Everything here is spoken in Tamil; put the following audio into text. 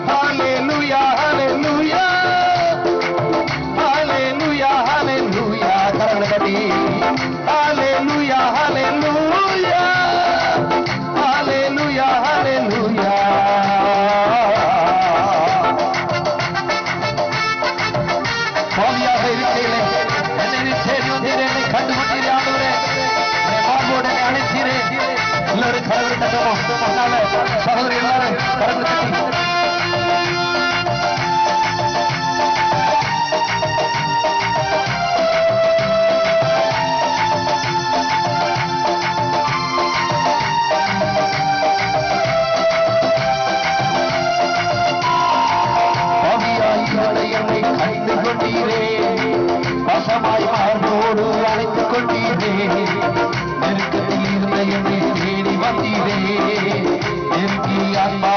ஹalleluya ஹalleluya ஹalleluya ஹalleluya கரங்களை தட்டி ஹalleluya ஹalleluya ஹalleluya ஹalleluya பாவியாக இருக்கிறேன் என்னை தேடி வந்தீரே என்னை கண்டுபிடித்தீரே ஆண்டவரே பாம்போடு அழைத்தீரே எல்லாரும் கடவுள் தட்டவும் சகோதரி எல்லாரும் கடவுள் தட்டி வசமாய் மார்போடு அழைத்துக் கொண்டீரே நெருக்கத்தில் இருந்த என்னை தேடி வந்தீரே நெருக்கி அன்பா